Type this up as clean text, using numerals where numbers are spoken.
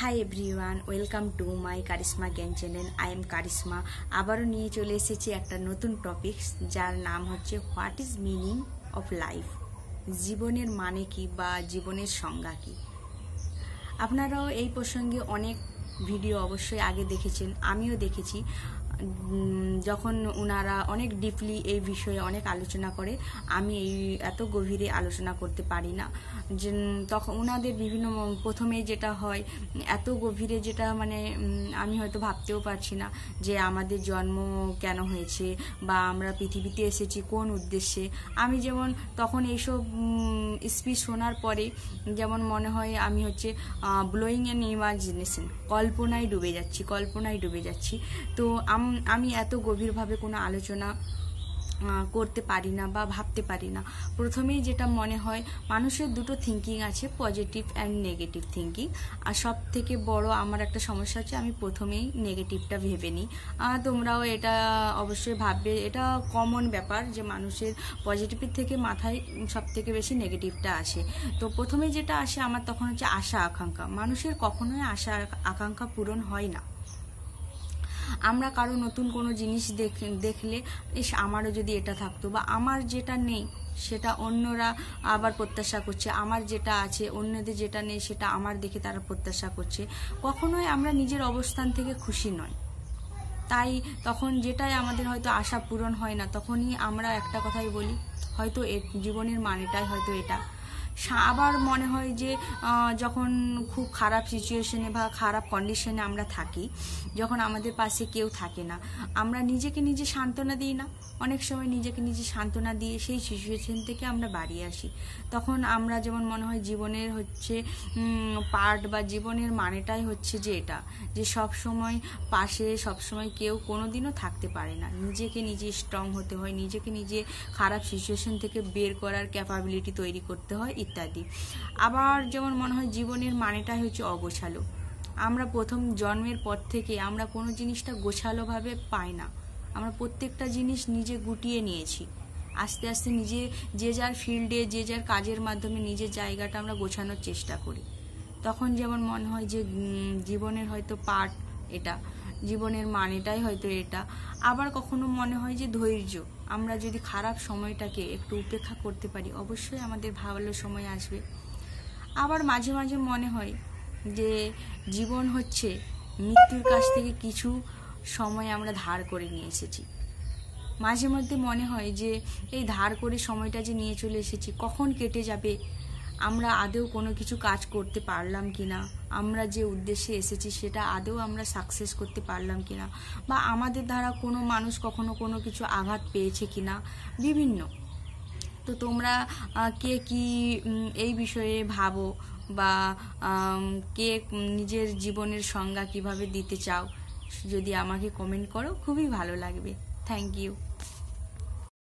High everyone, welcome to my Karishma Gyan channel. I am কারিশমা। আবারও নিয়ে চলে এসেছি একটা নতুন টপিক, যার নাম হচ্ছে what is meaning of life. জীবনের মানে কি বা জীবনের সংজ্ঞা কি। আপনারাও এই প্রসঙ্গে অনেক ভিডিও অবশ্যই আগে দেখেছেন, আমিও দেখেছি। যখন ওনারা অনেক ডিপলি এই বিষয়ে অনেক আলোচনা করে, আমি এই এত গভীরে আলোচনা করতে পারি না। যে তখন ওনাদের বিভিন্ন প্রথমে যেটা হয় এত গভীরে, যেটা মানে আমি হয়তো ভাবতেও পারছি না যে আমাদের জন্ম কেন হয়েছে বা আমরা পৃথিবীতে এসেছি কোন উদ্দেশ্যে। আমি যেমন তখন এইসব স্পিচ শোনার পরে যেমন মনে হয় আমি হচ্ছে ব্লোয়িং অ্যান ইমাজিনেশন, কল্পনায় ডুবে যাচ্ছি। তো আমি এত গভীরভাবে কোনো আলোচনা করতে পারি না বা ভাবতে পারি না। প্রথমেই যেটা মনে হয়, মানুষের দুটো থিঙ্কিং আছে, পজিটিভ অ্যান্ড নেগেটিভ থিঙ্কিং। আর সব থেকে বড় আমার একটা সমস্যা হচ্ছে আমি প্রথমেই নেগেটিভটা ভেবে নিই। তোমরাও এটা অবশ্যই ভাববে, এটা কমন ব্যাপার যে মানুষের পজিটিভের থেকে মাথায় সব থেকে বেশি নেগেটিভটা আসে। তো প্রথমে যেটা আসে আমার তখন হচ্ছে আশা আকাঙ্ক্ষা। মানুষের কখনোই আশা আকাঙ্ক্ষা পূরণ হয় না। আমরা কারো নতুন কোনো জিনিস দেখলে ইস আমারও যদি এটা থাকতো, বা আমার যেটা নেই সেটা অন্যরা আবার প্রত্যাশা করছে, আমার যেটা আছে অন্যদের যেটা নেই সেটা আমার দেখে তারা প্রত্যাশা করছে। কখনোই আমরা নিজের অবস্থান থেকে খুশি নয়। তাই তখন যেটাই আমাদের হয়তো আশা পূরণ হয় না, তখনই আমরা একটা কথাই বলি, হয়তো জীবনের মানেটাই হয়তো এটা। আবার মনে হয় যে যখন খুব খারাপ সিচুয়েশনে বা খারাপ কন্ডিশনে আমরা থাকি, যখন আমাদের পাশে কেউ থাকে না, আমরা নিজেকে নিজে সান্ত্বনা দিই না। অনেক সময় নিজেকে নিজে সান্ত্বনা দিয়ে সেই সিচুয়েশন থেকে আমরা বাড়িয়ে আসি। তখন আমরা যেমন মনে হয় জীবনের হচ্ছে পার্ট বা জীবনের মানেটাই হচ্ছে যে এটা, যে সব সময় পাশে সবসময় কেউ কোনোদিনও থাকতে পারে না। নিজেকে নিজে স্ট্রং হতে হয়, নিজেকে নিজে খারাপ সিচুয়েশন থেকে বের করার ক্যাপাবিলিটি তৈরি করতে হয় ইত্যাদি। আবার যেমন মনে হয় জীবনের মানেটাই হচ্ছে অগোছালো। আমরা প্রথম জন্মের পর থেকে আমরা কোনো জিনিসটা গোছালোভাবে পাই না। আমরা প্রত্যেকটা জিনিস নিজে গুটিয়ে নিয়েছি। আস্তে আস্তে নিজে যে যার ফিল্ডে যে যার কাজের মাধ্যমে নিজের জায়গাটা আমরা গোছানোর চেষ্টা করি। তখন যেমন মনে হয় যে জীবনের হয়তো পার্ট এটা, জীবনের মানেটাই হয়তো এটা। আবার কখনো মনে হয় যে ধৈর্য, আমরা যদি খারাপ সময়টাকে একটু উপেক্ষা করতে পারি, অবশ্যই আমাদের ভালো সময় আসবে। আবার মাঝে মাঝে মনে হয় যে জীবন হচ্ছে মৃত্যুর কাছ থেকে কিছু সময় আমরা ধার করে নিয়ে এসেছি। মাঝে মধ্যে মনে হয় যে এই ধার করে সময়টা যে নিয়ে চলে এসেছি কখন কেটে যাবে, আমরা আদৌ কোনো কিছু কাজ করতে পারলাম কিনা, আমরা যে উদ্দেশ্যে এসেছি সেটা আদৌ আমরা সাকসেস করতে পারলাম কিনা, বা আমাদের দ্বারা কোনো মানুষ কখনো কোনো কিছু আঘাত পেয়েছে কিনা, বিভিন্ন। তো তোমরা কে কি এই বিষয়ে ভাবো, বা কে নিজের জীবনের সংজ্ঞা কিভাবে দিতে চাও, যদি আমাকে কমেন্ট করো খুবই ভালো লাগবে। Thank you.